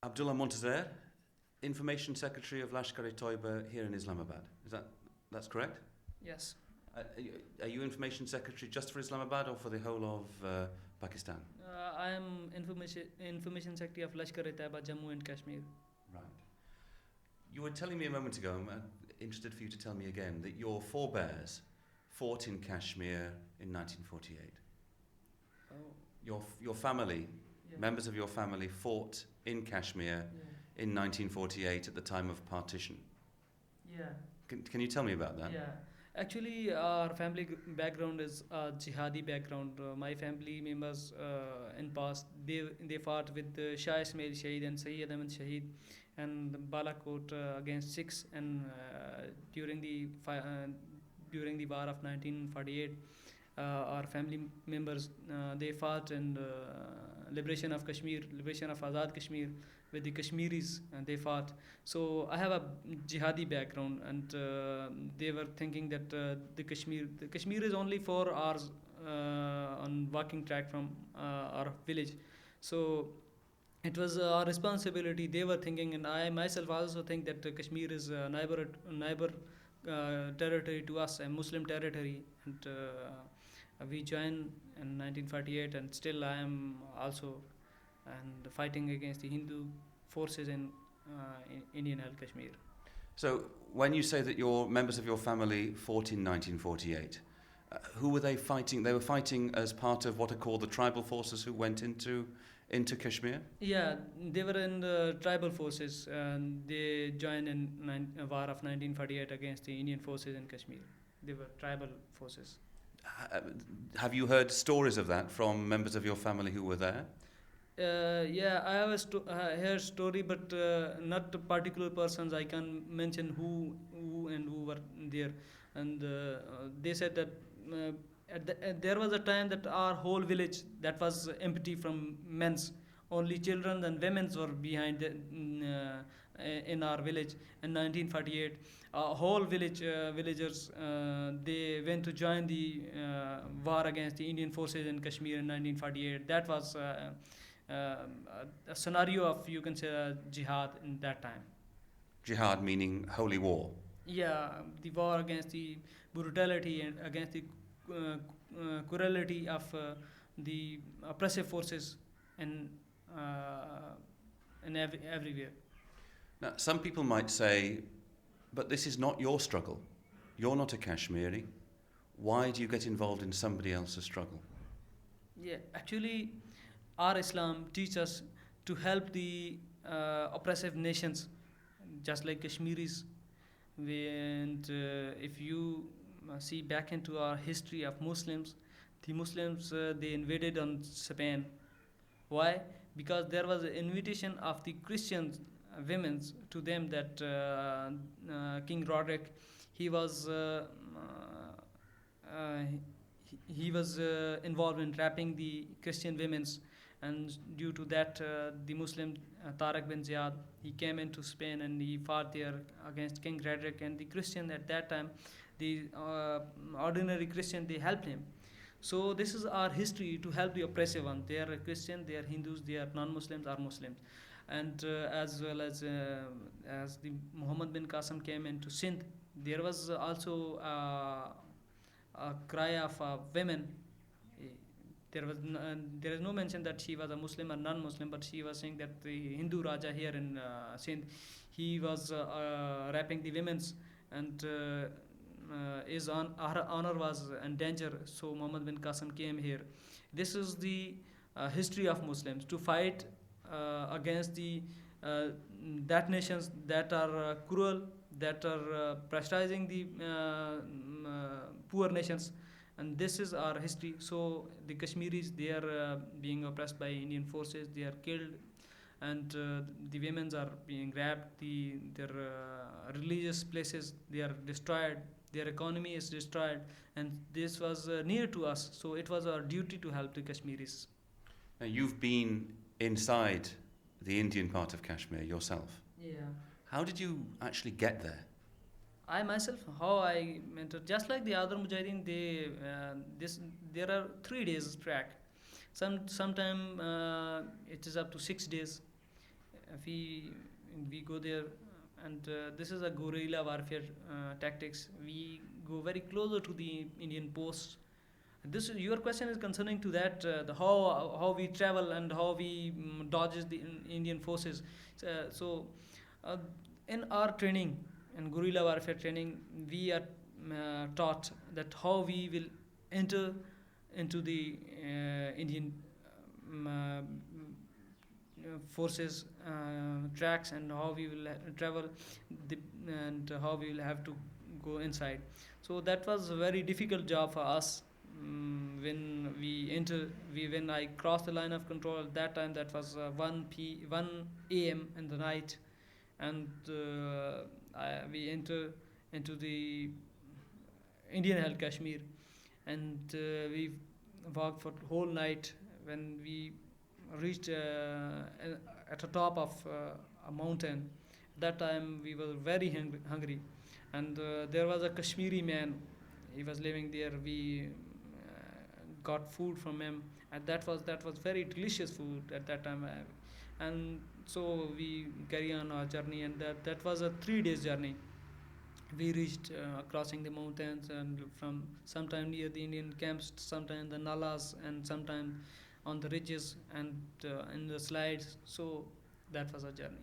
Abdullah Muntazir, Information Secretary of Lashkar-e-Taiba here in Islamabad. That's correct? Yes. Are you Information Secretary just for Islamabad or for the whole of Pakistan? I am Information Secretary of Lashkar-e-Taiba, Jammu and Kashmir. Right. You were telling me a moment ago, I'm interested for you to tell me again, that your forebears fought in Kashmir in 1948. Oh. Your family, Yeah. members of your family fought in Kashmir in 1948 at the time of partition. Yeah. Can you tell me about that? Yeah. Actually, our family background is a jihadi background. My family members in past they fought with Shah Ismail Shaheed and Sayyid Ahmed Shaheed and Balakot against Sikhs and during the war of 1948. Our family members they fought in liberation of Kashmir, liberation of Azad Kashmir with the Kashmiris, and they fought. So I have a jihadi background, and they were thinking that the Kashmir is only 4 hours on walking track from our village. So it was our responsibility. They were thinking, and I myself also think that Kashmir is a neighbor territory to us, a Muslim territory, and we joined in 1948, and still I am also and fighting against the Hindu forces in Indian Kashmir. So when you say that your members of your family fought in 1948, who were they fighting? They were fighting as part of what are called the tribal forces who went into Kashmir? Yeah, they were in the tribal forces, and they joined in war of 1948 against the Indian forces in Kashmir. They were tribal forces. Have you heard stories of that from members of your family who were there? Yeah, I have heard story, but not the particular persons. I can mention who were there, and they said that there was a time that our whole village that was empty from men's. Only children and women were behind in our village in 1948. Whole villagers they went to join the war against the Indian forces in Kashmir in 1948. That was a scenario of, you can say, jihad in that time. Jihad meaning holy war. Yeah, the war against the brutality and against the cruelty of the oppressive forces in everywhere. Now, some people might say, but this is not your struggle. You're not a Kashmiri. Why do you get involved in somebody else's struggle? Yeah, actually, our Islam teaches us to help the oppressive nations, just like Kashmiris. And if you see back into our history of Muslims, the Muslims they invaded on Spain. Why? Because there was an invitation of the Christian women to them that King Roderick, he was involved in raping the Christian women's, and due to that the Muslim Tariq bin Ziyad, he came into Spain and he fought there against King Roderick, and the Christian at that time, the ordinary Christian, they helped him. So this is our history to help the oppressive ones. They are Christian, they are Hindus, they are non-Muslims or Muslims, and as well as the Muhammad bin Qasim came into Sindh, there was also a cry of women. There is no mention that she was a Muslim or non-Muslim, but she was saying that the Hindu Raja here in Sindh, he was raping the women's, and his honor was in danger. So Muhammad bin Qasim came here. This is the history of Muslims to fight against the that nations that are cruel, that are pressurizing the poor nations, and this is our history. So the Kashmiris, they are being oppressed by Indian forces, they are killed, and the women are being raped, their religious places, they are destroyed, their economy is destroyed, and this was near to us, so it was our duty to help the Kashmiris. Now, you've been inside the Indian part of Kashmir yourself. Yeah. How did you actually get there? I myself, how I mentored, just like the other Mujahideen, there are 3 days track. Sometime it is up to 6 days. we go there, and this is a guerrilla warfare tactics. We go very closer to the Indian posts. This your question is concerning to that the how we travel and how we dodges the Indian forces. So uh, in our training, in guerrilla warfare training, we are taught that how we will enter into the Indian forces tracks, and how we will travel the, and how we will have to go inside. So that was a very difficult job for us. When we enter, when I crossed the line of control at that time, that was 1 a.m. in the night, and we enter into the Indian held Kashmir, and we walked for the whole night. When we reached at the top of a mountain, that time we were very hungry, and there was a Kashmiri man. He was living there. We got food from him, and that was very delicious food at that time. And so we carry on our journey, and that was a 3 days journey. We reached crossing the mountains, and from sometime near the Indian camps, sometime in the nalas, and sometime on the ridges, and in the slides. So that was a journey.